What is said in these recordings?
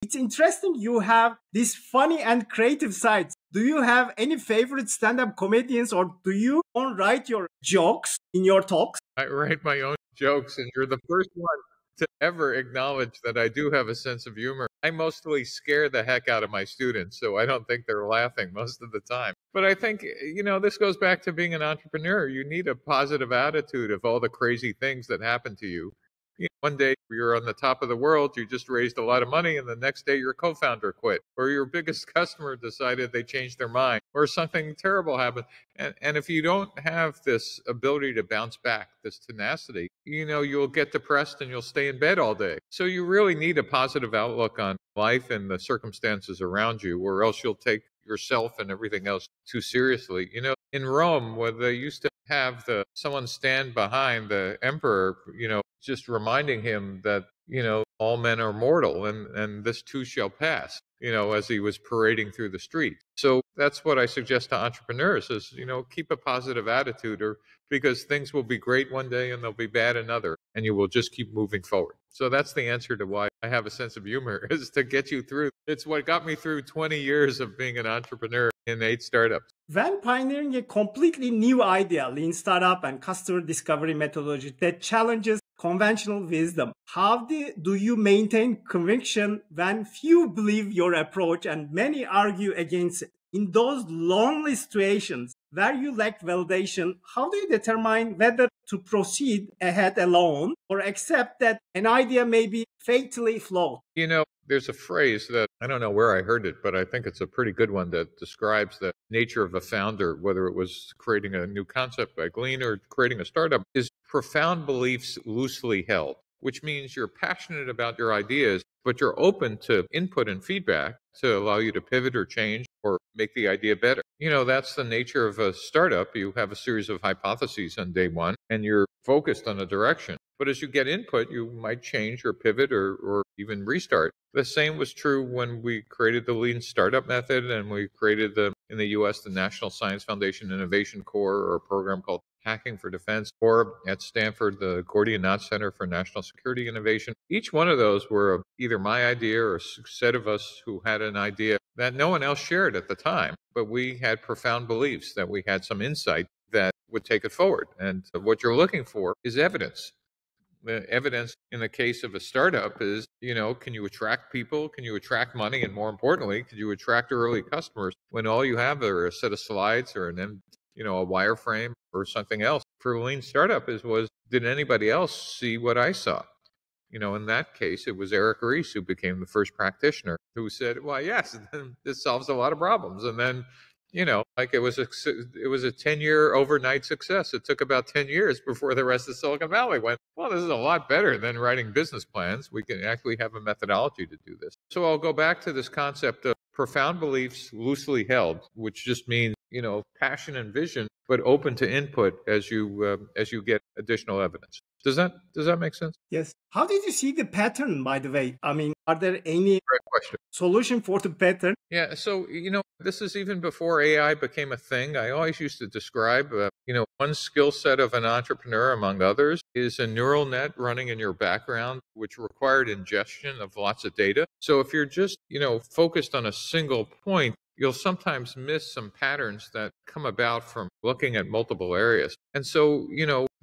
It's interesting you have this funny and creative side. Do you have any favorite stand-up comedians, or do you write your jokes in your talks? I write my own jokes, and you're the first one to ever acknowledge that I do have a sense of humor. I mostly scare the heck out of my students, so I don't think they're laughing most of the time. But I think, this goes back to being an entrepreneur. You need a positive attitude of all the crazy things that happen to you. One day you're on the top of the world, you just raised a lot of money, and the next day your co-founder quit, or your biggest customer decided they changed their mind, or something terrible happened. And if you don't have this ability to bounce back, this tenacity, you'll get depressed and you'll stay in bed all day. So you really need a positive outlook on life and the circumstances around you, or else you'll take yourself and everything else too seriously. In Rome, where they used to have someone stand behind the emperor, just reminding him that, all men are mortal and this too shall pass, as he was parading through the street. So that's what I suggest to entrepreneurs is, keep a positive attitude, or because things will be great one day and they'll be bad another, and you will just keep moving forward. So that's the answer to why I have a sense of humor, is to get you through. It's what got me through 20 years of being an entrepreneur in 8 startups. When pioneering a completely new idea, lean startup and customer discovery methodology that challenges conventional wisdom, how do you maintain conviction when few believe your approach and many argue against it? In those lonely situations where you lack validation, how do you determine whether to proceed ahead alone or accept that an idea may be fatally flawed? There's a phrase that I don't know where I heard it, but I think it's a pretty good one that describes the nature of a founder, whether it was creating a new concept like Lean or creating a startup, is profound beliefs loosely held, which means you're passionate about your ideas, but you're open to input and feedback to allow you to pivot or change or make the idea better. That's the nature of a startup. You have a series of hypotheses on day one, and you're focused on a direction. But as you get input, you might change or pivot or even restart. The same was true when we created the Lean Startup Method, and we created in the US, the National Science Foundation Innovation Corps, or a program called Hacking for Defense, or at Stanford, the Gordian Knot Center for National Security Innovation. Each one of those were either my idea or a set of us who had an idea that no one else shared at the time, but we had profound beliefs that we had some insight that would take it forward. And what you're looking for is evidence. The evidence in the case of a startup is, can you attract people? Can you attract money? And more importantly, can you attract early customers when all you have are a set of slides or a wireframe or something else? For Lean Startup did anybody else see what I saw? In that case, it was Eric Ries who became the first practitioner who said, well, yes, this solves a lot of problems. And then, it was a 10-year overnight success. It took about 10 years before the rest of Silicon Valley went, well, this is a lot better than writing business plans. We can actually have a methodology to do this. So I'll go back to this concept of profound beliefs loosely held, which just means, passion and vision, but open to input as you get additional evidence. Does that make sense? Yes. How did you see the pattern, by the way? I mean, are there any Great question. Solution for the pattern? Yeah. So, this is even before AI became a thing. I always used to describe, one skill set of an entrepreneur, among others, is a neural net running in your background, which required ingestion of lots of data. So if you're just, focused on a single point, you'll sometimes miss some patterns that come about from looking at multiple areas. And so,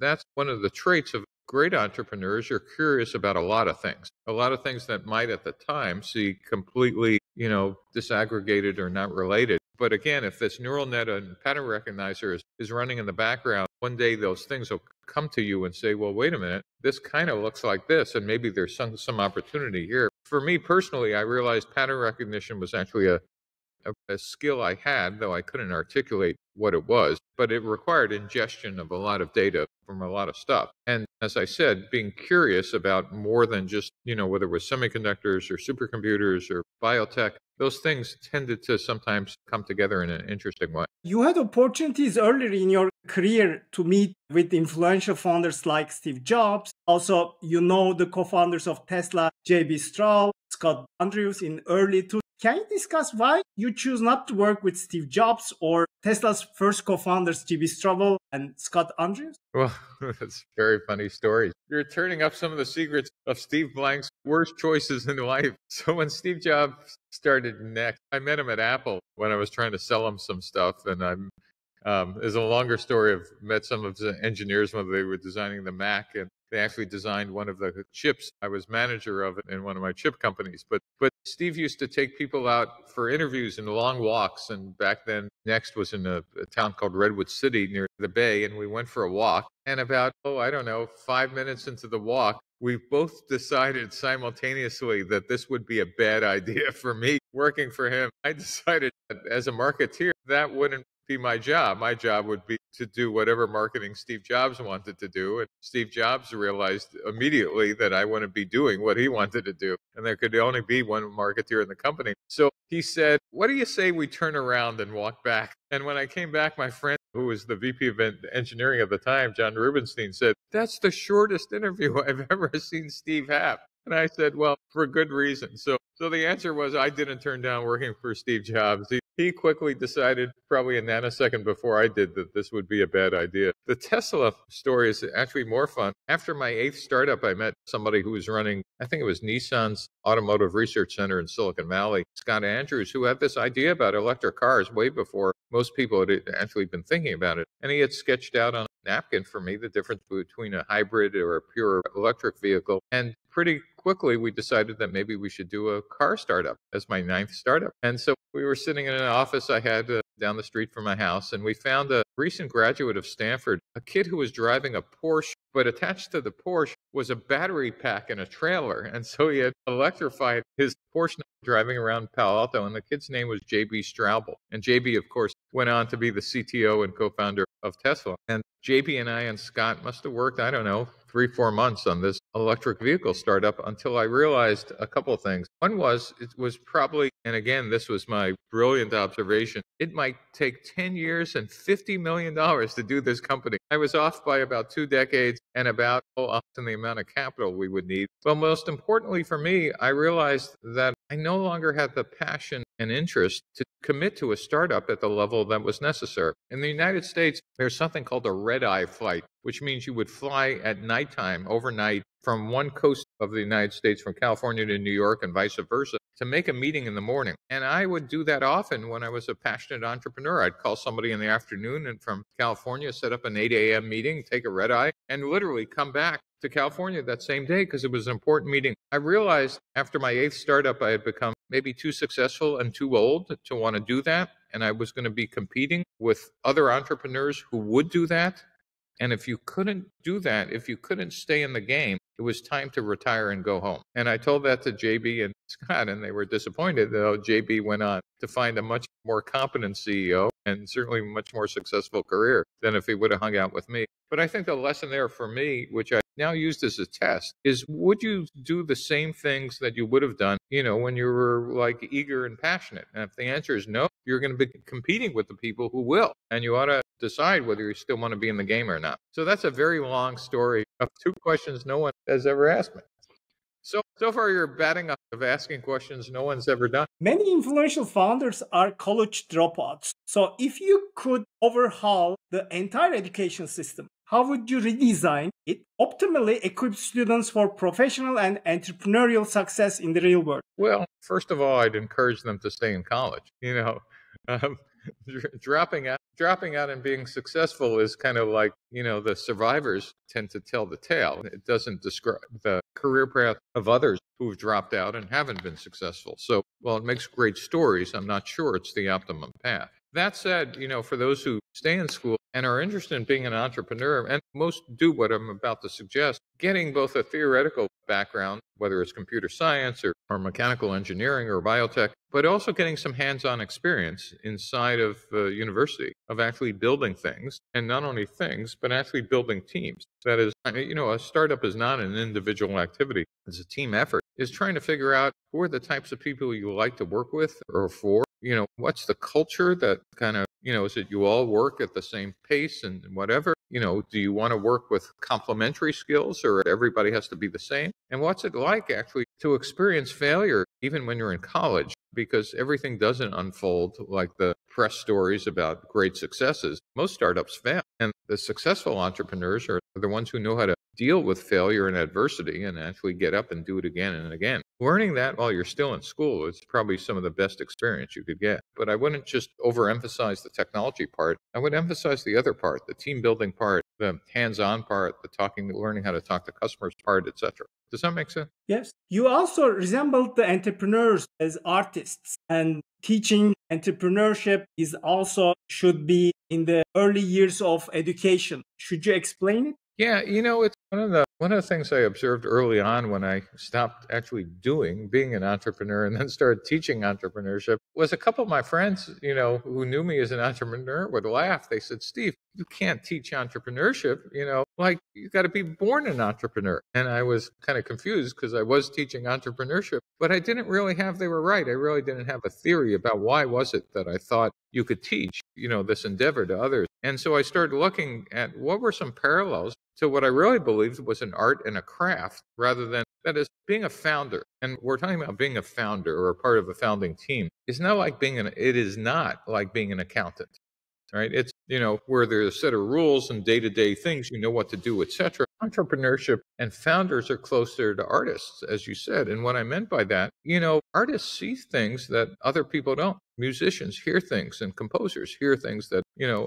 that's one of the traits of great entrepreneurs. You're curious about a lot of things that might at the time see completely, disaggregated or not related. But again, if this neural net and pattern recognizer is running in the background, one day those things will come to you and say, well, wait a minute, this kind of looks like this, and maybe there's some opportunity here. For me personally, I realized pattern recognition was actually a skill I had, though I couldn't articulate what it was, but it required ingestion of a lot of data from a lot of stuff. And as I said, being curious about more than just, whether it was semiconductors or supercomputers or biotech, those things tended to sometimes come together in an interesting way. You had opportunities earlier in your career to meet with influential founders like Steve Jobs. Also, the co-founders of Tesla, J.B. Straub, Scott Andrews in early 2000s. Can you discuss why you choose not to work with Steve Jobs or Tesla's first co-founders, GB Straubel and Scott Andrews? Well, that's very funny stories. You're turning up some of the secrets of Steve Blank's worst choices in life. So when Steve Jobs started next, I met him at Apple when I was trying to sell him some stuff, and there's a longer story. I've met some of the engineers when they were designing the Mac, and they actually designed one of the chips. I was manager of it in one of my chip companies. But Steve used to take people out for interviews and long walks. And back then, Next was in a town called Redwood City near the Bay, and we went for a walk. And about, 5 minutes into the walk, we both decided simultaneously that this would be a bad idea for me working for him. I decided that as a marketeer, that wouldn't be my job. My job would be to do whatever marketing Steve Jobs wanted to do. And Steve Jobs realized immediately that I wouldn't be doing what he wanted to do. And there could only be one marketeer in the company. So he said, what do you say we turn around and walk back? And when I came back, my friend, who was the VP of engineering at the time, John Rubinstein, said, that's the shortest interview I've ever seen Steve have. And I said, well, for good reason. So the answer was I didn't turn down working for Steve Jobs. He quickly decided, probably a nanosecond before I did, that this would be a bad idea. The Tesla story is actually more fun. After my 8th startup, I met somebody who was running, I think it was Nissan's Automotive Research Center in Silicon Valley, Scott Andrews, who had this idea about electric cars way before most people had actually been thinking about it. And he had sketched out on a napkin for me the difference between a hybrid or a pure electric vehicle. And pretty quickly, we decided that maybe we should do a car startup as my 9th startup. And so we were sitting in an office I had down the street from my house, and we found a recent graduate of Stanford, a kid who was driving a Porsche, but attached to the Porsche was a battery pack and a trailer. And so he had electrified his Porsche driving around Palo Alto, and the kid's name was JB Straubel. And JB, of course, went on to be the CTO and co-founder of Tesla. And JB and I and Scott must have worked, 3-4 months on this electric vehicle startup until I realized a couple of things. One was, it was probably, and again, this was my brilliant observation, it might take 10 years and $50 million to do this company. I was off by about 2 decades and about often the amount of capital we would need. But most importantly for me, I realized that I no longer had the passion and interest to commit to a startup at the level that was necessary. In the United States, there's something called a red-eye flight, which means you would fly at nighttime, overnight, from one coast of the United States, from California to New York and vice versa, to make a meeting in the morning. And I would do that often when I was a passionate entrepreneur. I'd call somebody in the afternoon and from California, set up an 8 a.m. meeting, take a red eye, and literally come back to California that same day because it was an important meeting. I realized after my 8th startup, I had become maybe too successful and too old to want to do that. And I was going to be competing with other entrepreneurs who would do that. And if you couldn't do that, if you couldn't stay in the game, it was time to retire and go home. And I told that to JB and Scott, and they were disappointed, though JB went on to find a much more competent CEO and certainly a much more successful career than if he would have hung out with me. But I think the lesson there for me, which I now used as a test, is would you do the same things that you would have done, when you were like eager and passionate? And if the answer is no, you're going to be competing with the people who will. And you ought to decide whether you still want to be in the game or not. So that's a very long story of 2 questions no one has ever asked me. So far you're batting up of asking questions no one's ever done. Many influential founders are college dropouts. So if you could overhaul the entire education system, how would you redesign it, optimally equip students for professional and entrepreneurial success in the real world? Well, first of all, I'd encourage them to stay in college. Dropping out and being successful is kind of like, the survivors tend to tell the tale. It doesn't describe the career path of others who've dropped out and haven't been successful. So, while it makes great stories, I'm not sure it's the optimum path. That said, for those who stay in school and are interested in being an entrepreneur, and most do what I'm about to suggest, getting both a theoretical background, whether it's computer science or mechanical engineering or biotech, but also getting some hands-on experience inside of university of actually building things, and not only things, but actually building teams. That is, a startup is not an individual activity. It's a team effort. Is trying to figure out who are the types of people you like to work with or for. What's the culture that kind of, is it you all work at the same pace and whatever? Do you want to work with complementary skills or everybody has to be the same? And what's it like actually to experience failure even when you're in college? Because everything doesn't unfold like the press stories about great successes, most startups fail. And the successful entrepreneurs are the ones who know how to deal with failure and adversity and actually get up and do it again and again. Learning that while you're still in school is probably some of the best experience you could get. But I wouldn't just overemphasize the technology part. I would emphasize the other part, the team building part, the hands-on part, the learning how to talk to customers part, etc. Does that make sense? Yes. You also resembled the entrepreneurs as artists, and teaching entrepreneurship is also should be in the early years of education. Should you explain it? Yeah, it's one of the things I observed early on when I stopped actually being an entrepreneur and then started teaching entrepreneurship was a couple of my friends, who knew me as an entrepreneur would laugh. They said, "Steve, you can't teach entrepreneurship, like you got to be born an entrepreneur." And I was kind of confused because I was teaching entrepreneurship, but I didn't really they were right. I really didn't have a theory about why was it that I thought you could teach, this endeavor to others. And so I started looking at what were some parallels to what I really believed was an art and a craft rather than, that is, being a founder. And we're talking about being a founder or a part of a founding team. It is not like being an accountant, right? It's, where there's a set of rules and day-to-day things, you know what to do, etc. Entrepreneurship and founders are closer to artists, as you said. And what I meant by that, artists see things that other people don't. Musicians hear things and composers hear things that,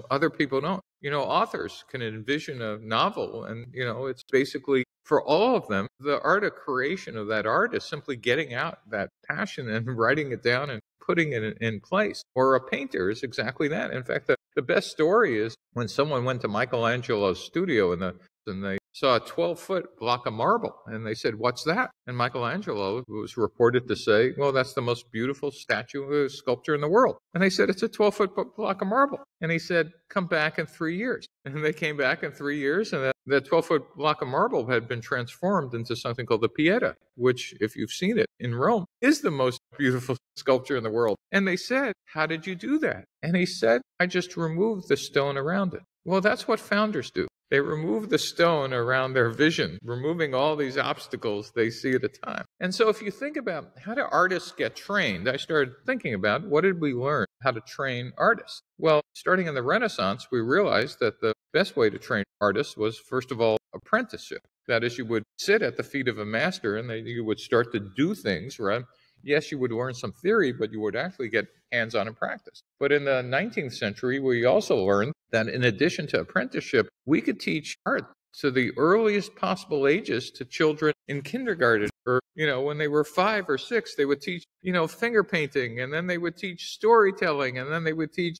other people don't. Authors can envision a novel and, it's basically for all of them, the art of creation of that art is simply getting out that passion and writing it down and putting it in place. Or a painter is exactly that. In fact, the best story is when someone went to Michelangelo's studio and they saw a 12-foot block of marble. And they said, "What's that?" And Michelangelo was reported to say, "Well, that's the most beautiful sculpture in the world." And they said, "It's a 12-foot block of marble." And he said, "Come back in 3 years." And they came back in 3 years, and that 12-foot block of marble had been transformed into something called the Pieta, which, if you've seen it in Rome, is the most beautiful sculpture in the world. And they said, "How did you do that?" And he said, "I just removed the stone around it." Well, that's what founders do. They remove the stone around their vision, removing all these obstacles they see at a time. And so if you think about how do artists get trained, I started thinking about what did we learn how to train artists? Well, starting in the Renaissance, we realized that the best way to train artists was, first of all, apprenticeship. That is, you would sit at the feet of a master and you would start to do things, right? Yes, you would learn some theory, but you would actually get hands-on in practice. But in the 19th century, we also learned that in addition to apprenticeship, we could teach art to the earliest possible ages to children in kindergarten or, when they were 5 or 6, they would teach, finger painting, and then they would teach storytelling, and then they would teach,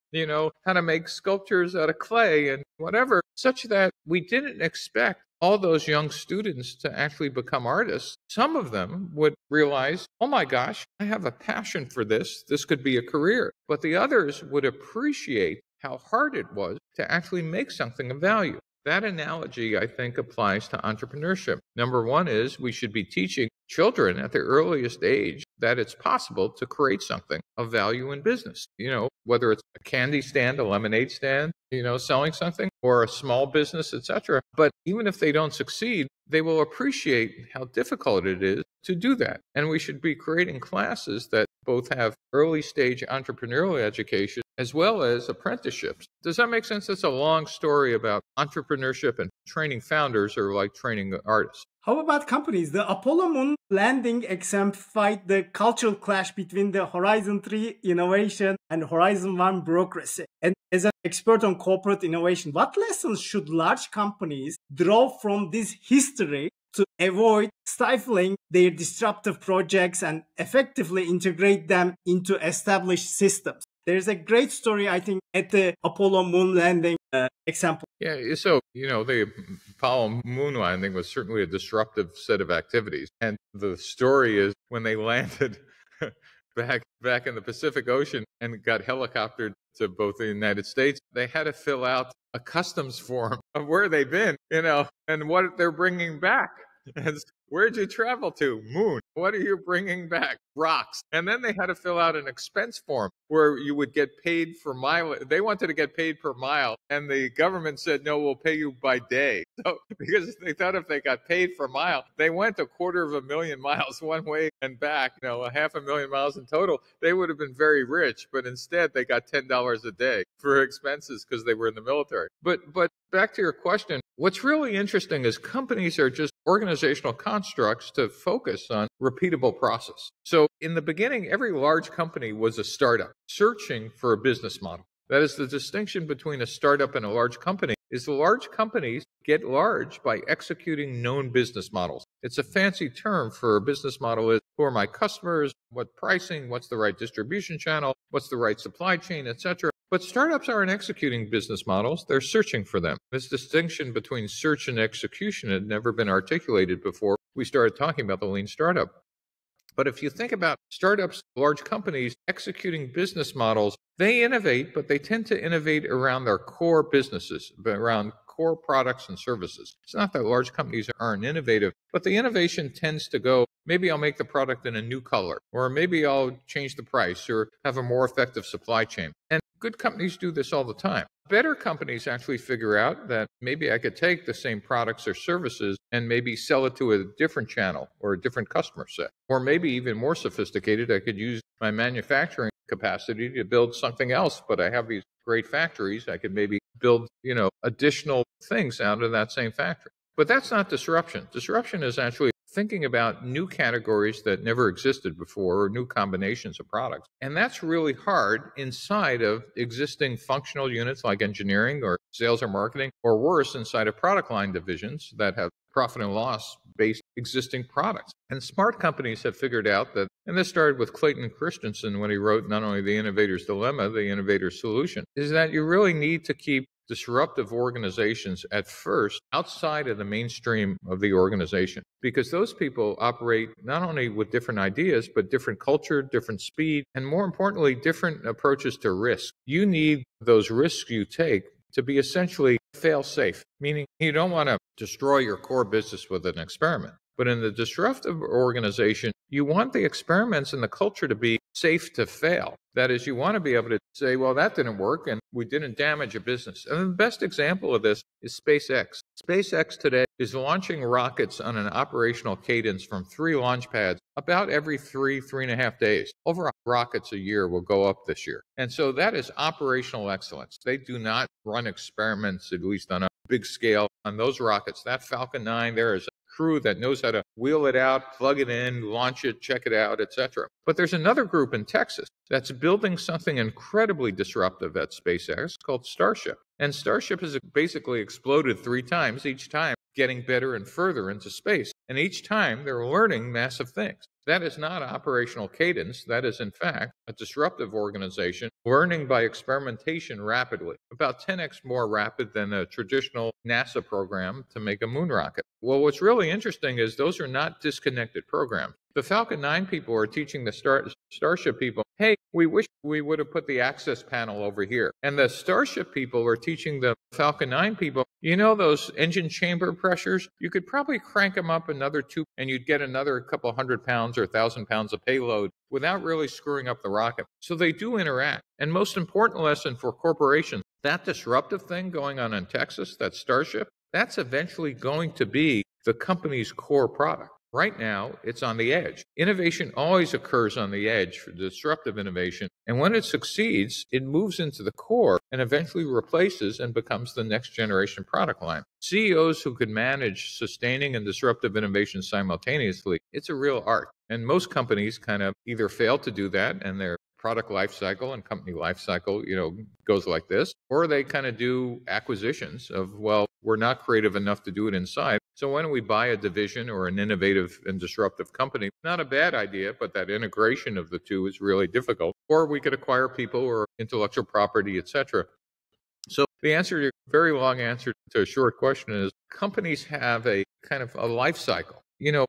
how to make sculptures out of clay and whatever, such that we didn't expect all those young students to actually become artists. Some of them would realize, "Oh my gosh, I have a passion for this. This could be a career." But the others would appreciate how hard it was to actually make something of value. That analogy, I think, applies to entrepreneurship. Number one is we should be teaching children at the earliest age that it's possible to create something of value in business. Whether it's a candy stand, a lemonade stand, selling something, or a small business, etc. But even if they don't succeed, they will appreciate how difficult it is to do that. And we should be creating classes that both have early stage entrepreneurial education as well as apprenticeships. Does that make sense? It's a long story about entrepreneurship, and training founders are like training artists. How about companies? The Apollo Moon landing exemplified the cultural clash between the Horizon 3 innovation and Horizon 1 bureaucracy. And as an expert on corporate innovation, what lessons should large companies draw from this history to avoid stifling their disruptive projects and effectively integrate them into established systems? There's a great story, I think, at the Apollo moon landing example. Yeah, so, the Apollo moon landing was certainly a disruptive set of activities. And the story is when they landed back in the Pacific Ocean and got helicoptered to both the United States, they had to fill out a customs form of where they've been, and what they're bringing back. And where'd you travel to? Moon. What are you bringing back? Rocks. And then they had to fill out an expense form where you would get paid for mile. They wanted to get paid per mile. And the government said, no, we'll pay you by day. So because they thought if they got paid per mile, they went 250,000 miles one way and back, 500,000 miles in total. They would have been very rich. But instead, they got $10 a day for expenses because they were in the military. But back to your question, what's really interesting is companies are just organizational constructs to focus on repeatable process. So in the beginning, every large company was a startup searching for a business model. That is the distinction between a startup and a large company is the large companies get large by executing known business models. It's a fancy term for a business model is who are my customers, what pricing, what's the right distribution channel, what's the right supply chain, etc. But startups aren't executing business models, they're searching for them. This distinction between search and execution had never been articulated before we started talking about the lean startup. But if you think about startups, large companies executing business models, they innovate, but they tend to innovate around their core businesses, around core products and services. It's not that large companies aren't innovative, but the innovation tends to go, maybe I'll make the product in a new color, or maybe I'll change the price, or have a more effective supply chain. And good companies do this all the time. Better companies actually figure out that maybe I could take the same products or services and maybe sell it to a different channel or a different customer set. Or maybe even more sophisticated, I could use my manufacturing capacity to build something else, but I have these great factories. I could maybe build, additional things out of that same factory. But that's not disruption. Disruption is actually thinking about new categories that never existed before or new combinations of products. And that's really hard inside of existing functional units like engineering or sales or marketing, or worse, inside of product line divisions that have profit and loss based existing products. And smart companies have figured out that, and this started with Clayton Christensen when he wrote not only The Innovator's Dilemma, The Innovator's Solution, is that you really need to keep disruptive organizations at first outside of the mainstream of the organization, because those people operate not only with different ideas, but different culture, different speed, and more importantly, different approaches to risk. You need those risks you take to be essentially fail safe, meaning you don't want to destroy your core business with an experiment. But in the disruptive organization, you want the experiments and the culture to be safe to fail. That is, you want to be able to say, well, that didn't work and we didn't damage a business. And the best example of this is SpaceX. SpaceX today is launching rockets on an operational cadence from 3 launch pads about every 3.5 days. Over 100 rockets a year will go up this year. And so that is operational excellence. They do not run experiments, at least on a big scale, on those rockets. That Falcon 9, there is crew that knows how to wheel it out, plug it in, launch it, check it out, etc. But there's another group in Texas that's building something incredibly disruptive at SpaceX called Starship. And Starship has basically exploded 3 times, each time getting better and further into space. And each time they're learning massive things. That is not operational cadence. That is, in fact, a disruptive organization learning by experimentation rapidly, about 10x more rapid than a traditional NASA program to make a moon rocket. Well, what's really interesting is those are not disconnected programs. The Falcon 9 people are teaching the Starship people, hey, we wish we would have put the access panel over here. And the Starship people are teaching the Falcon 9 people, those engine chamber pressures, you could probably crank them up another 2 and you'd get another couple 100 pounds or 1,000 pounds of payload without really screwing up the rocket. So they do interact. And most important lesson for corporations, that disruptive thing going on in Texas, that Starship, that's eventually going to be the company's core product. Right now, it's on the edge. Innovation always occurs on the edge for disruptive innovation. And when it succeeds, it moves into the core and eventually replaces and becomes the next generation product line. CEOs who can manage sustaining and disruptive innovation simultaneously, it's a real art. And most companies kind of either fail to do that and their product life cycle and company life cycle, goes like this, or they kind of do acquisitions of, well, we're not creative enough to do it inside. So why don't we buy a division or an innovative and disruptive company? Not a bad idea, but that integration of the two is really difficult. Or we could acquire people or intellectual property, etc. So the answer to your very long answer to a short question is companies have a kind of a life cycle.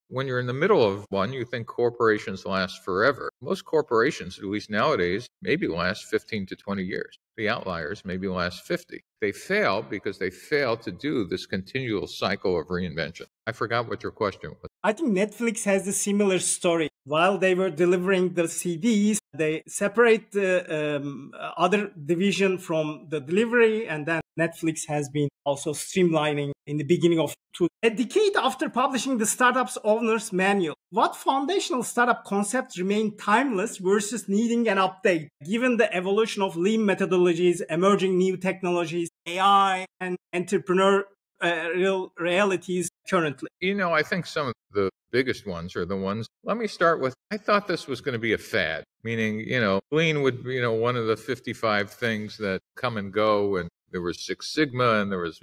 when you're in the middle of one, you think corporations last forever. Most corporations, at least nowadays, maybe last 15 to 20 years. The outliers maybe last 50. They fail because they fail to do this continual cycle of reinvention. I forgot what your question was. I think Netflix has a similar story. While they were delivering the CDs, they separate the other division from the delivery, and then Netflix has been also streamlining in the beginning of a decade after publishing the Startup's Owner's Manual. What foundational startup concepts remain timeless versus needing an update, given the evolution of lean methodologies, emerging new technologies, AI, and entrepreneurial realities currently? I think some of the biggest ones are the ones. Let me start with, I thought this was going to be a fad, meaning, lean would be, one of the 55 things that come and go, and there was Six Sigma, and there was,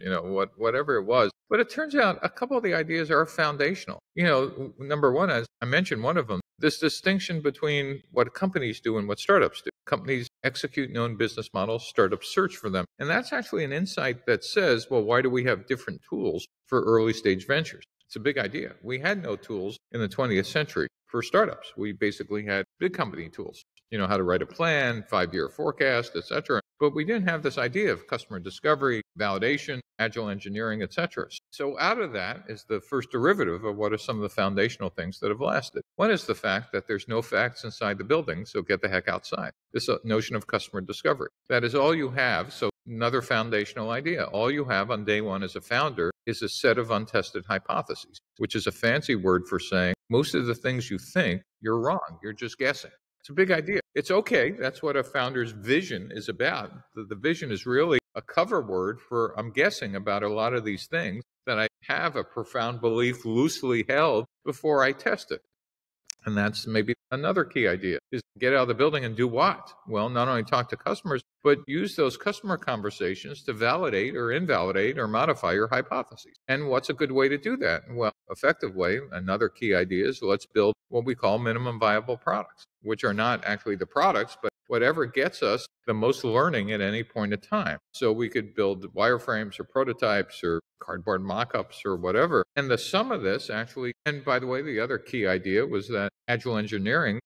whatever it was. But it turns out a couple of the ideas are foundational. Number one, as I mentioned, one of them, this distinction between what companies do and what startups do. Companies execute known business models, startups search for them. And that's actually an insight that says, well, why do we have different tools for early stage ventures? It's a big idea. We had no tools in the 20th century for startups. We basically had big company tools, how to write a plan, 5-year forecast, etc. But we didn't have this idea of customer discovery, validation, agile engineering, etc. So out of that is the first derivative of what are some of the foundational things that have lasted. One is the fact that there's no facts inside the building, so get the heck outside. This notion of customer discovery. That is all you have. So another foundational idea. All you have on day one as a founder is a set of untested hypotheses, which is a fancy word for saying most of the things you think, you're wrong. You're just guessing. It's a big idea. It's okay. That's what a founder's vision is about. The vision is really a cover word for I'm guessing about a lot of these things that I have a profound belief loosely held before I test it. And that's maybe another key idea is get out of the building and do what? Well, not only talk to customers, but use those customer conversations to validate or invalidate or modify your hypotheses. And what's a good way to do that? Well, effective way, another key idea is let's build what we call minimum viable products, which are not actually the products, but whatever gets us the most learning at any point in time. So we could build wireframes or prototypes or cardboard mock-ups or whatever. And the sum of this actually, and by the way, the other key idea was that agile engineering,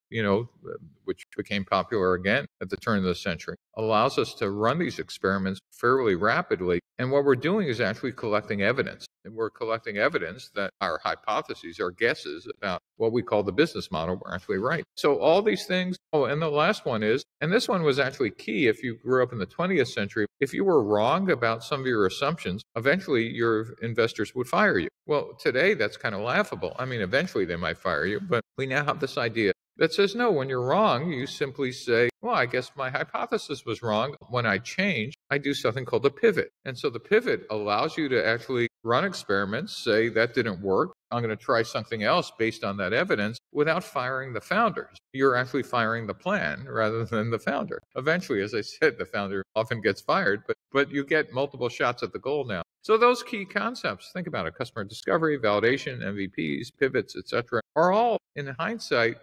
which became popular again at the turn of the century, allows us to run these experiments fairly rapidly. And what we're doing is actually collecting evidence. And we're collecting evidence that our hypotheses, our guesses about what we call the business model were actually right. So all these things. Oh, and the last one is, and this one was actually key if you grew up in the 20th century, if you were wrong about some of your assumptions, eventually your investors would fire you. Well, today that's kind of laughable. I mean, eventually they might fire you, but we now have this idea that says, no, when you're wrong, you simply say, well, I guess my hypothesis was wrong. When I change, I do something called a pivot. And so the pivot allows you to actually run experiments, say that didn't work. I'm going to try something else based on that evidence without firing the founders. You're actually firing the plan rather than the founder. Eventually, as I said, the founder often gets fired, but you get multiple shots at the goal now. So those key concepts, think about it, customer discovery, validation, MVPs, pivots, etc., are all, in hindsight,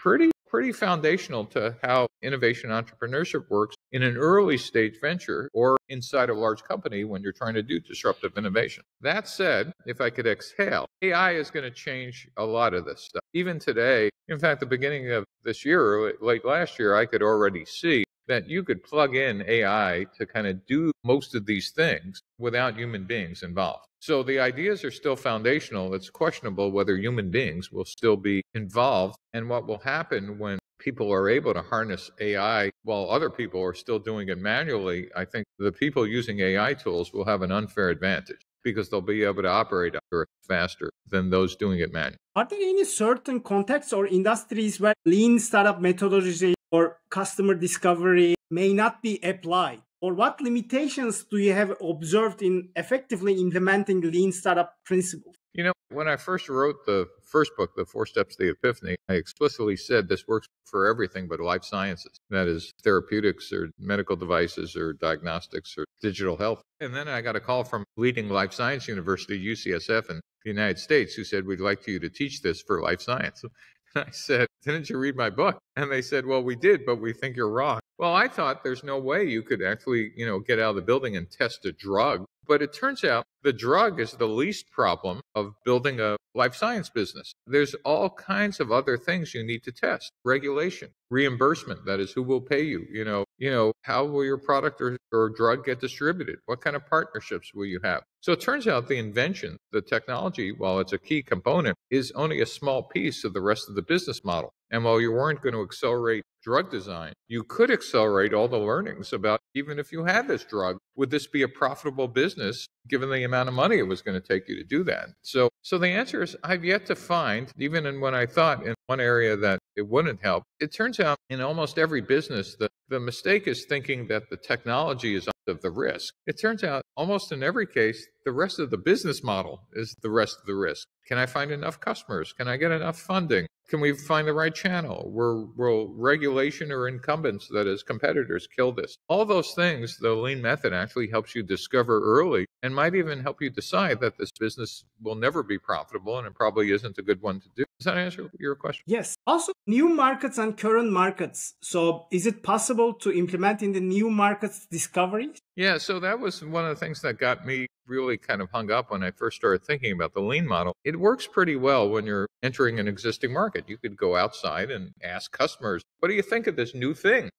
pretty foundational to how innovation entrepreneurship works in an early stage venture or inside a large company when you're trying to do disruptive innovation. That said, if I could exhale, AI is going to change a lot of this stuff. Even today, in fact, the beginning of this year or late last year, I could already see that you could plug in AI to kind of do most of these things without human beings involved. So the ideas are still foundational. It's questionable whether human beings will still be involved and what will happen when people are able to harness AI while other people are still doing it manually. I think the people using AI tools will have an unfair advantage because they'll be able to operate under it faster than those doing it manually. Are there any certain contexts or industries where lean startup methodology or customer discovery may not be applied? Or what limitations do you have observed in effectively implementing lean startup principles? When I first wrote the first book, The 4 Steps to the Epiphany, I explicitly said this works for everything but life sciences. That is therapeutics or medical devices or diagnostics or digital health. And then I got a call from leading life science university, UCSF in the United States, who said, we'd like you to teach this for life science. And I said, didn't you read my book? And they said, well, we did, but we think you're wrong. Well, I thought there's no way you could actually, get out of the building and test a drug But it turns out the drug is the least problem of building a life science business. There's all kinds of other things you need to test. Regulation, reimbursement, that is who will pay you. How will your product or drug get distributed? What kind of partnerships will you have? So it turns out the invention, the technology, while it's a key component, is only a small piece of the rest of the business model. And while you weren't going to accelerate drug design, you could accelerate all the learnings about, even if you had this drug, would this be a profitable business given the amount of money it was going to take you to do that? So the answer is, I've yet to find, even in when I thought in one area that it wouldn't help, it turns out in almost every business, the mistake is thinking that the technology is of the risk. It turns out almost in every case, the rest of the business model is the rest of the risk. Can I find enough customers? Can I get enough funding? Can we find the right channel? Will regulation or incumbents, that is competitors, kill this? All those things, the lean method actually helps you discover early and might even help you decide that this business will never be profitable and it probably isn't a good one to do. Does that answer your question? Yes. Also, new markets and current markets. So is it possible to implement in the new markets discovery? Yeah, so that was one of the things that got me really kind of hung up when I first started thinking about the lean model. It works pretty well when you're entering an existing market. You could go outside and ask customers, what do you think of this new thing?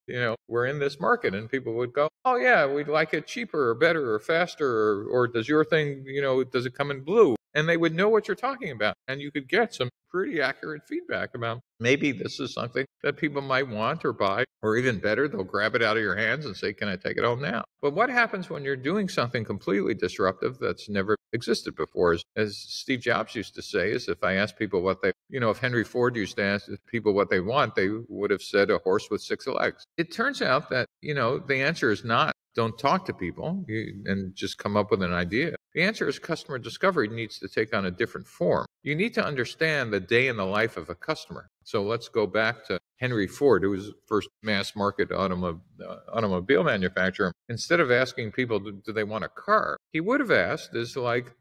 We're in this market, and people would go, oh yeah, we'd like it cheaper or better or faster, or does your thing, does it come in blue? And they would know what you're talking about. And you could get some pretty accurate feedback about maybe this is something that people might want or buy, or even better, they'll grab it out of your hands and say, can I take it home now? But what happens when you're doing something completely disruptive that's never existed before? As Steve Jobs used to say, is if I ask people what they, if Henry Ford used to ask people what they want, they would have said a horse with 6 legs. It turns out that, the answer is not don't talk to people and just come up with an idea. The answer is customer discovery needs to take on a different form. You need to understand the day in the life of a customer. So let's go back to Henry Ford, who was the first mass market automobile manufacturer. Instead of asking people, do they want a car? He would have asked is like,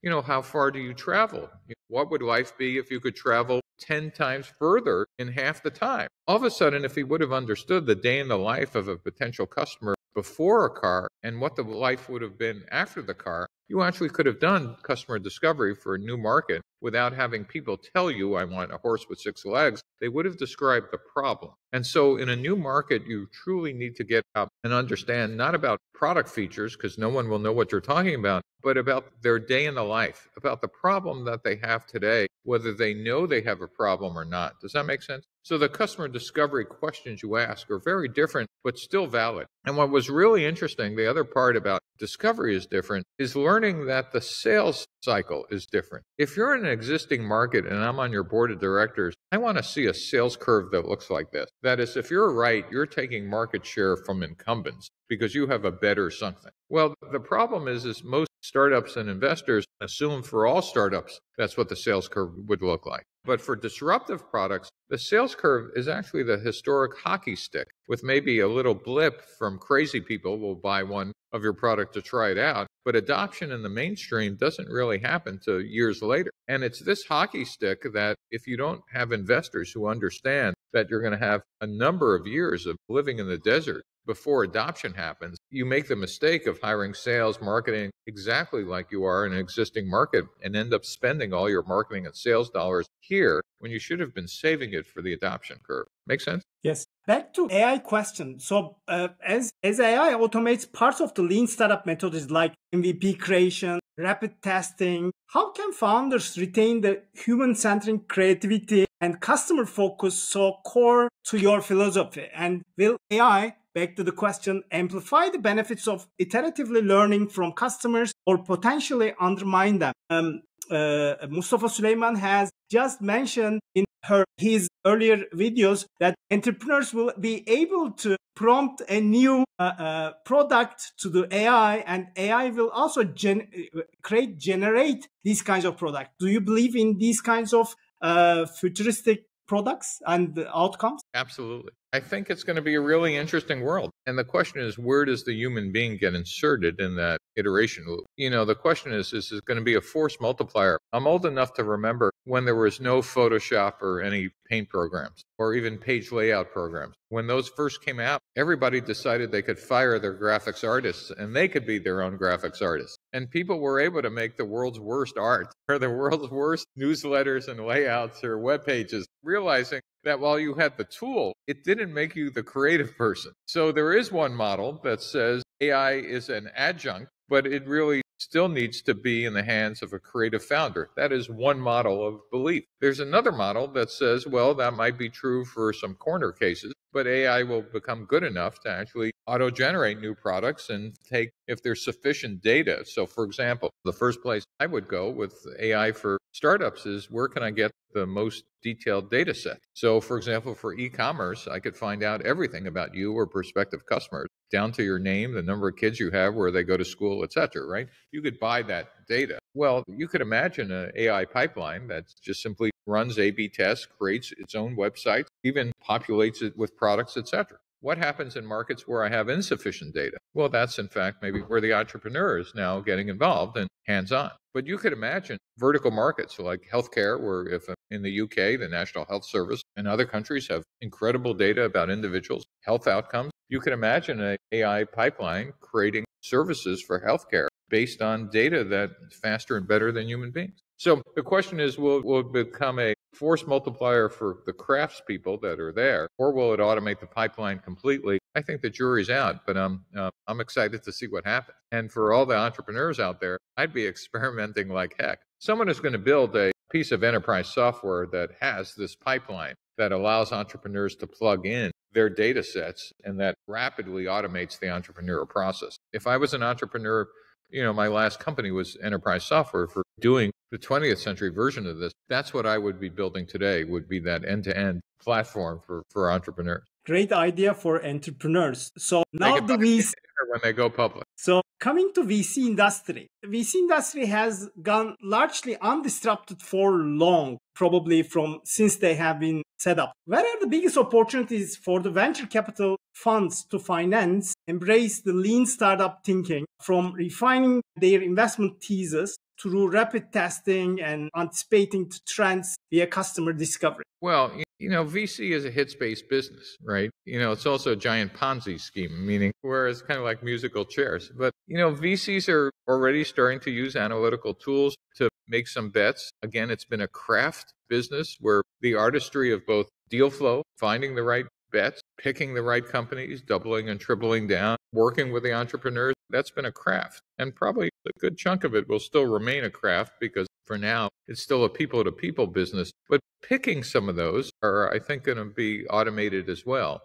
how far do you travel? What would life be if you could travel 10 times further in half the time? All of a sudden, if he would have understood the day in the life of a potential customer before a car and what the life would have been after the car, you actually could have done customer discovery for a new market without having people tell you, I want a horse with 6 legs. They would have described the problem. And so in a new market, you truly need to get up and understand not about product features, because no one will know what you're talking about, but about their day in the life, about the problem that they have today, whether they know they have a problem or not. Does that make sense? So the customer discovery questions you ask are very different, but still valid. And what was really interesting, the other part about discovery is different, is learning that the sales cycle is different. If you're in an existing market and I'm on your board of directors, I want to see a sales curve that looks like this. That is, if you're right, you're taking market share from incumbents because you have a better something. Well, the problem is most startups and investors assume for all startups, that's what the sales curve would look like. But for disruptive products, the sales curve is actually the historic hockey stick with maybe a little blip from crazy people will buy one of your product to try it out. But adoption in the mainstream doesn't really happen till years later. And it's this hockey stick that if you don't have investors who understand that you're going to have a number of years of living in the desert before adoption happens, you make the mistake of hiring sales, marketing exactly like you are in an existing market and end up spending all your marketing and sales dollars here when you should have been saving it for the adoption curve. Make sense? Yes. Back to AI question. So as AI automates parts of the lean startup methods like MVP creation, rapid testing, how can founders retain the human-centric creativity and customer focus so core to your philosophy? And will AI, back to the question, amplify the benefits of iteratively learning from customers or potentially undermine them? Mustafa Suleyman has just mentioned in his earlier videos that entrepreneurs will be able to prompt a new product to the AI, and AI will also generate these kinds of products. Do you believe in these kinds of futuristic products and outcomes? Absolutely. I think it's going to be a really interesting world. And the question is, where does the human being get inserted in that iteration loop. The question is it going to be a force multiplier? I'm old enough to remember when there was no Photoshop or any paint programs or even page layout programs. When those first came out, everybody decided they could fire their graphics artists and they could be their own graphics artists. And people were able to make the world's worst art or the world's worst newsletters and layouts or web pages, realizing that while you had the tool, it didn't make you the creative person. So there is one model that says AI is an adjunct, but it really still needs to be in the hands of a creative founder. That is one model of belief. There's another model that says, well, that might be true for some corner cases, but AI will become good enough to actually auto-generate new products and take, if there's sufficient data. So for example, the first place I would go with AI for startups is where can I get the most detailed data set? So for example, for e-commerce, I could find out everything about you or prospective customers, down to your name, the number of kids you have, where they go to school, et cetera, right? You could buy that data. Well, you could imagine an AI pipeline that just simply runs A/B tests, creates its own website, even populates it with products, et cetera. What happens in markets where I have insufficient data? Well, that's in fact maybe where the entrepreneur is now getting involved and hands-on. But you could imagine vertical markets like healthcare, where if in the UK, the National Health Service and other countries have incredible data about individuals' health outcomes. You can imagine an AI pipeline creating services for healthcare based on data that's faster and better than human beings. So the question is, will it become a force multiplier for the craftspeople that are there, or will it automate the pipeline completely? I think the jury's out, but I'm excited to see what happens. And for all the entrepreneurs out there, I'd be experimenting like heck. Someone is going to build a piece of enterprise software that has this pipeline that allows entrepreneurs to plug in their data sets and that rapidly automates the entrepreneurial process. If I was an entrepreneur, my last company was enterprise software for doing the 20th century version of this. That's what I would be building today, would be that end-to-end platform for entrepreneurs. Great idea for entrepreneurs. So now the VC, when they go public. So coming to VC industry, the VC industry has gone largely undisrupted for long, probably since they have been set up. Where are the biggest opportunities for the venture capital funds to finance, embrace the lean startup thinking, from refining their investment thesis through rapid testing and anticipating trends via customer discovery? Well, VC is a hits-based business, right? It's also a giant Ponzi scheme, meaning where it's kind of like musical chairs. But, VCs are already starting to use analytical tools to make some bets. Again, it's been a craft business where the artistry of both deal flow, finding the right bets, picking the right companies, doubling and tripling down, working with the entrepreneurs, that's been a craft. And probably a good chunk of it will still remain a craft because for now, it's still a people-to-people business. But picking some of those are, I think, going to be automated as well.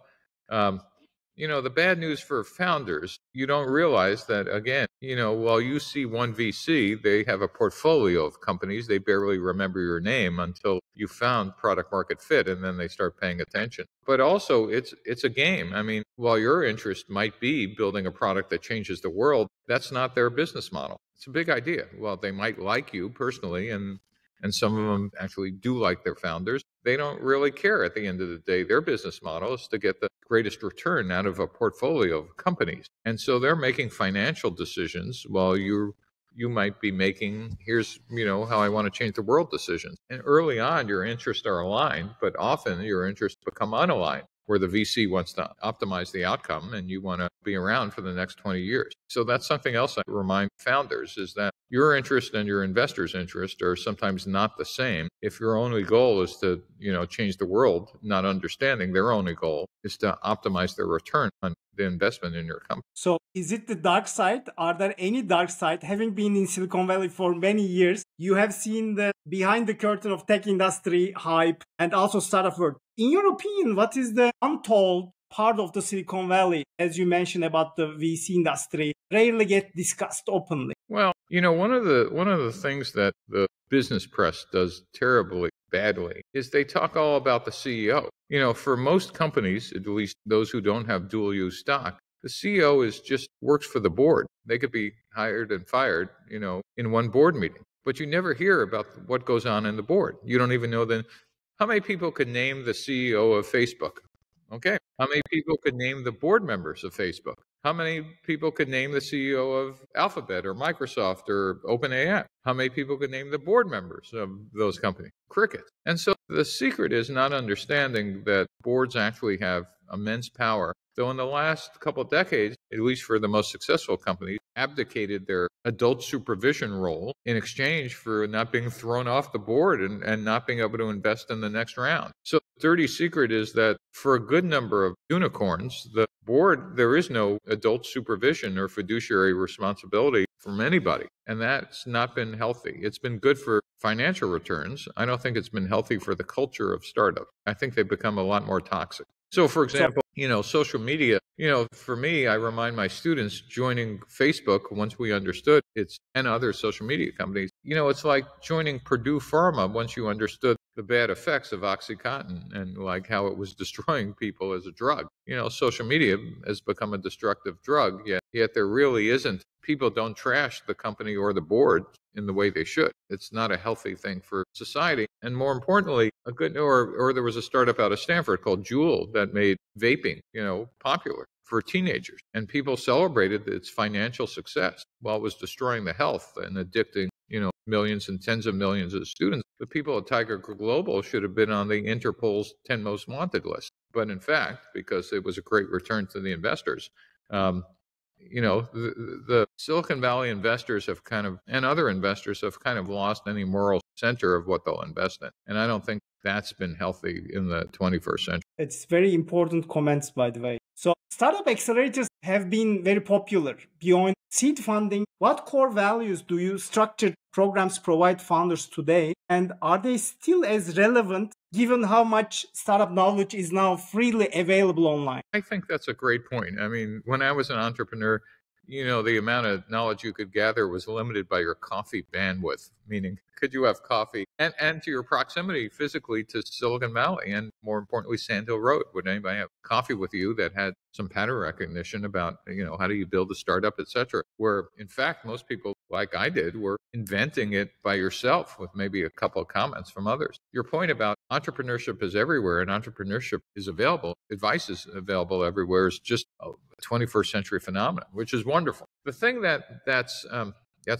The bad news for founders, you don't realize that, again, while you see one VC, they have a portfolio of companies. They barely remember your name until you found product market fit, and then they start paying attention. But also, it's a game. I mean, while your interest might be building a product that changes the world, that's not their business model. It's a big idea. Well, they might like you personally, and some of them actually do like their founders. They don't really care at the end of the day. Their business model is to get the greatest return out of a portfolio of companies. And so they're making financial decisions while you might be making, here's, how I want to change the world decisions. And early on, your interests are aligned, but often your interests become unaligned, where the VC wants to optimize the outcome and you want to be around for the next 20 years. So that's something else I remind founders, is that your interest and your investors' interest are sometimes not the same. If your only goal is to, change the world, not understanding their only goal is to optimize their return on the investment in your company. So is it the dark side? Are there any dark side? Having been in Silicon Valley for many years, you have seen the behind the curtain of tech industry hype and also startup world. In your opinion, what is the untold part of the Silicon Valley, as you mentioned about the VC industry, rarely get discussed openly? Well, one of the things that the business press does terribly badly is they talk all about the CEO. For most companies, at least those who don't have dual use stock, the CEO works for the board. They could be hired and fired, in one board meeting. But you never hear about what goes on in the board. You don't even know how many people could name the CEO of Facebook. Okay, How many people could name the board members of Facebook? How many people could name the CEO of Alphabet or Microsoft or OpenAI? How many people could name the board members of those companies? Cricket. And so the secret is not understanding that boards actually have immense power. Though in the last couple of decades, at least for the most successful companies, abdicated their adult supervision role in exchange for not being thrown off the board and not being able to invest in the next round. So the dirty secret is that for a good number of unicorns, the board, there is no adult supervision or fiduciary responsibility from anybody. And that's not been healthy. It's been good for financial returns. I don't think it's been healthy for the culture of startup. I think they've become a lot more toxic. So, for example, social media, for me, I remind my students joining Facebook once we understood it's and other social media companies, it's like joining Purdue Pharma once you understood the bad effects of OxyContin and like how it was destroying people as a drug. Social media has become a destructive drug, yet there really isn't. People don't trash the company or the board in the way they should. It's not a healthy thing for society. And more importantly, or there was a startup out of Stanford called Juul that made vaping, popular for teenagers. And people celebrated its financial success while it was destroying the health and addicting, millions and tens of millions of students. The people at Tiger Global should have been on the Interpol's 10 most wanted list. But in fact, because it was a great return to the investors, the Silicon Valley investors have and other investors have kind of lost any moral center of what they'll invest in. And I don't think that's been healthy in the 21st century. It's very important comments, by the way. So startup accelerators have been very popular. Beyond seed funding, what core values do you structured programs provide founders today? And are they still as relevant given how much startup knowledge is now freely available online? I think that's a great point. I mean, when I was an entrepreneur, the amount of knowledge you could gather was limited by your coffee bandwidth, meaning could you have coffee and to your proximity physically to Silicon Valley and more importantly, Sand Hill Road. Would anybody have coffee with you that had some pattern recognition about, how do you build a startup, et cetera, where in fact, most people like I did were inventing it by yourself with maybe a couple of comments from others. Your point about entrepreneurship is everywhere and entrepreneurship is available. Advice is available everywhere is just a 21st century phenomenon, which is wonderful. The thing that's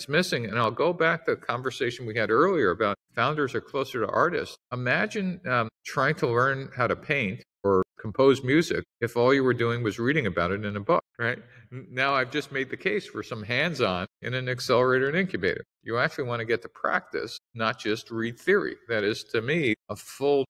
missing, and I'll go back to the conversation we had earlier about founders are closer to artists. Imagine trying to learn how to paint or compose music if all you were doing was reading about it in a book, right? Now I've just made the case for some hands-on in an accelerator and incubator. You actually want to get to practice, not just read theory. That is, to me, a full,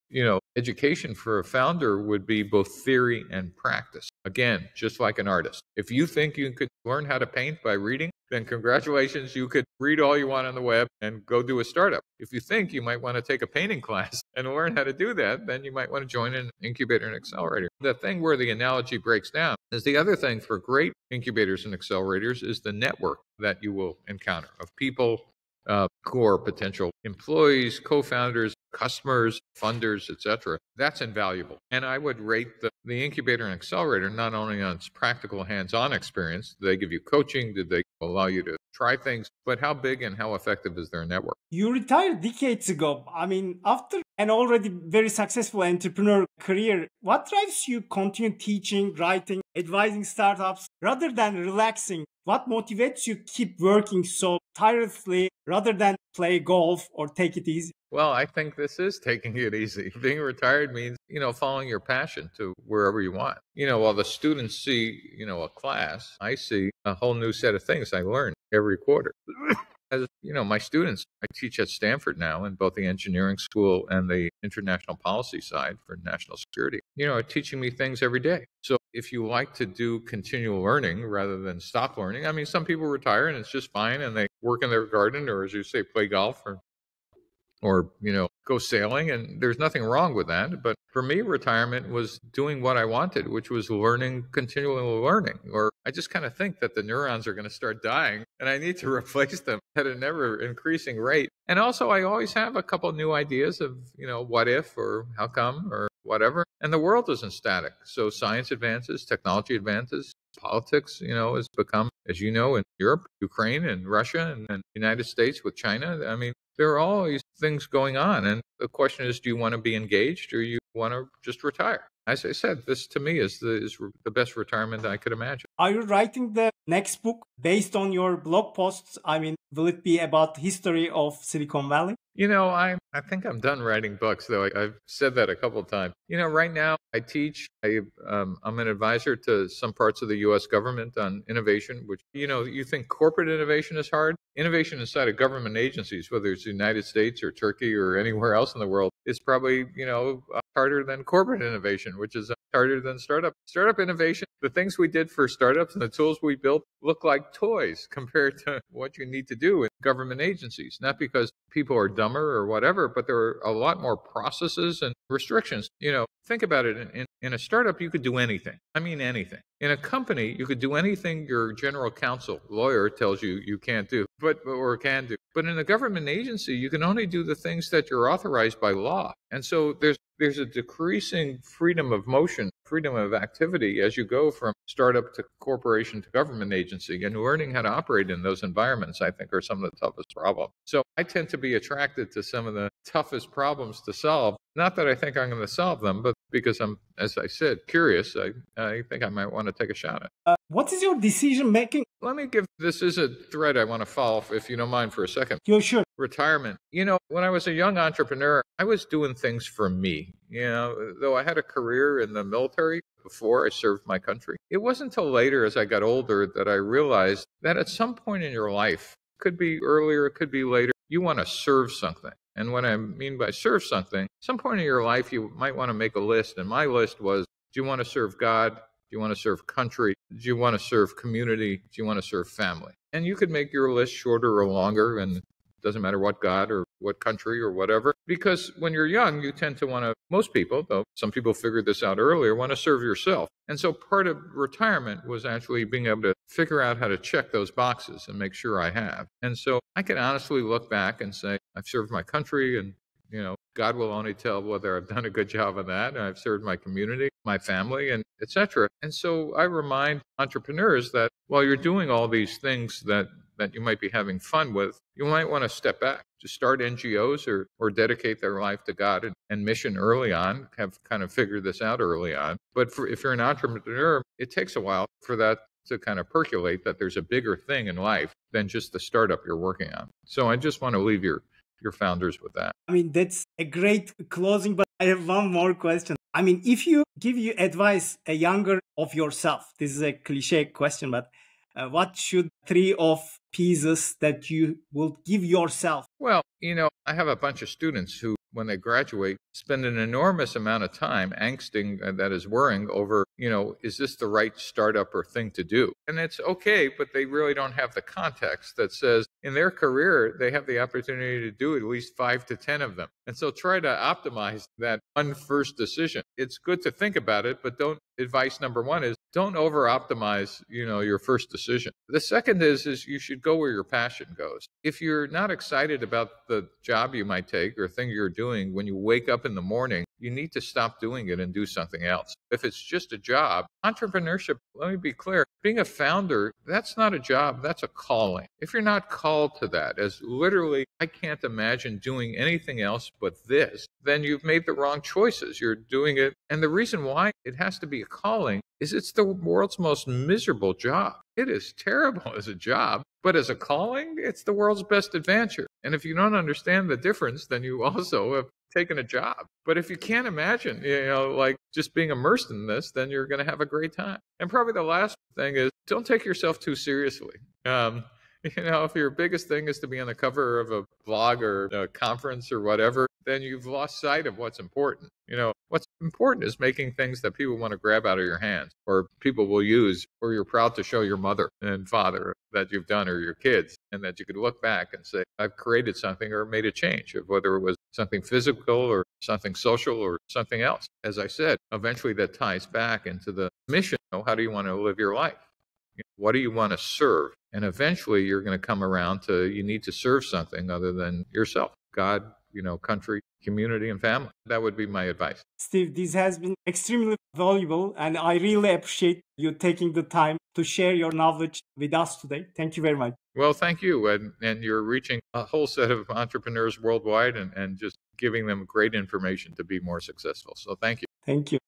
education for a founder would be both theory and practice. Again, just like an artist. If you think you could learn how to paint by reading, then congratulations, you could read all you want on the web and go do a startup. If you think you might want to take a painting class and learn how to do that, then you might want to join an incubator and accelerator. The thing where the analogy breaks down is the other thing for great incubators and accelerators is the network that you will encounter of people who are potential employees, co-founders, customers, funders, etc. That's invaluable. And I would rate the incubator and accelerator not only on its practical hands-on experience, did they give you coaching, did they allow you to try things, but how big and how effective is their network? You retired decades ago. I mean, after an already very successful entrepreneur career, what drives you continue teaching, writing, advising startups rather than relaxing? What motivates you keep working so tirelessly rather than play golf or take it easy? Well, I think this is taking it easy. Being retired means, following your passion to wherever you want. While the students see, a class, I see a whole new set of things I learn every quarter. As my students, I teach at Stanford now in both the engineering school and the international policy side for national security, are teaching me things every day. So if you like to do continual learning rather than stop learning, I mean, some people retire and it's just fine and they work in their garden or, as you say, play golf or go sailing, and there's nothing wrong with that. But for me, retirement was doing what I wanted, which was continually learning. Or I just kind of think that the neurons are going to start dying and I need to replace them at a never increasing rate. And also I always have a couple of new ideas of, what if or how come or whatever. And the world isn't static. So science advances, technology advances, politics, has become, as you know, in Europe, Ukraine and Russia and United States with China. I mean, there are always things going on. And the question is, do you want to be engaged or you want to just retire? as I said, this to me is the best retirement I could imagine. Are you writing the next book based on your blog posts? I mean, will it be about history of Silicon Valley? I think I'm done writing books, though. I've said that a couple of times. Right now I teach. I'm an advisor to some parts of the U.S. government on innovation, which, you think corporate innovation is hard. Innovation inside of government agencies, whether it's the United States or Turkey or anywhere else in the world, is probably, harder than corporate innovation, which is harder than startup innovation. The things we did for startups and the tools we built look like toys compared to what you need to do in government agencies. Not because people are dumber or whatever, but there are a lot more processes and restrictions. Think about it. In a startup, you could do anything. I mean, anything. In a company, you could do anything your general counsel, lawyer, tells you you can't do, or can do. But in a government agency, you can only do the things that you're authorized by law. And so there's a decreasing freedom of motion, freedom of activity as you go from startup to corporation to government agency. And learning how to operate in those environments, I think, are some of the toughest problems. So I tend to be attracted to some of the toughest problems to solve. Not that I think I'm going to solve them, but because I'm, as I said, curious, I think I might want to take a shot at it. What is your decision making? This is a thread I want to follow, if you don't mind, for a second. You sure? Retirement. When I was a young entrepreneur, I was doing things for me. Though I had a career in the military before I served my country, it wasn't until later, as I got older, that I realized that at some point in your life, it could be earlier, it could be later, you want to serve something. And what I mean by serve something, some point in your life, you might want to make a list. And my list was, do you want to serve God? Do you want to serve country? Do you want to serve community? Do you want to serve family? And you could make your list shorter or longer, and it doesn't matter what God or what country or whatever, because when you're young, you tend to want to, most people, though some people figured this out earlier, want to serve yourself. And so part of retirement was actually being able to figure out how to check those boxes and make sure I have. And so I can honestly look back and say, I've served my country, and God will only tell whether I've done a good job of that. And I've served my community, my family, and etc. And so I remind entrepreneurs that while you're doing all these things that you might be having fun with, you might want to step back, just start NGOs or dedicate their life to God and mission early on, have kind of figured this out early on. But if you're an entrepreneur, it takes a while for that to kind of percolate, that there's a bigger thing in life than just the startup you're working on. So I just want to leave your founders with that. I mean, that's a great closing, but I have one more question. I mean, if you give you advice a younger of yourself, this is a cliche question, but what should 3 of pieces that you will give yourself? Well, I have a bunch of students who, when they graduate, spend an enormous amount of time angsting, that is worrying over, is this the right startup or thing to do? And it's okay, but they really don't have the context that says in their career, they have the opportunity to do at least 5 to 10 of them. And so try to optimize that one first decision. It's good to think about it, but advice number 1 is don't over optimize, your first decision. The second is you should go where your passion goes. If you're not excited about the job you might take or thing you're doing when you wake up in the morning, you need to stop doing it and do something else. If it's just a job, entrepreneurship, let me be clear, being a founder, that's not a job, that's a calling. If you're not called to that, as literally, I can't imagine doing anything else but this, then you've made the wrong choices. You're doing it. And the reason why it has to be a calling is it's the world's most miserable job. It is terrible as a job, but as a calling, it's the world's best adventure. And if you don't understand the difference, then you also have taken a job. But if you can't imagine, like just being immersed in this, then you're going to have a great time. And probably the last thing is don't take yourself too seriously. If your biggest thing is to be on the cover of a blog or a conference or whatever, then you've lost sight of what's important. What's important is making things that people want to grab out of your hands or people will use, or you're proud to show your mother and father that you've done, or your kids, and that you could look back and say, I've created something or made a change, of whether it was something physical or something social or something else. As I said, eventually that ties back into the mission. How do you want to live your life? What do you want to serve? And eventually you're going to come around to you need to serve something other than yourself, God, country, community, and family. That would be my advice. Steve, this has been extremely valuable, and I really appreciate you taking the time to share your knowledge with us today. Thank you very much. Well, thank you. And you're reaching a whole set of entrepreneurs worldwide and just giving them great information to be more successful. So thank you. Thank you.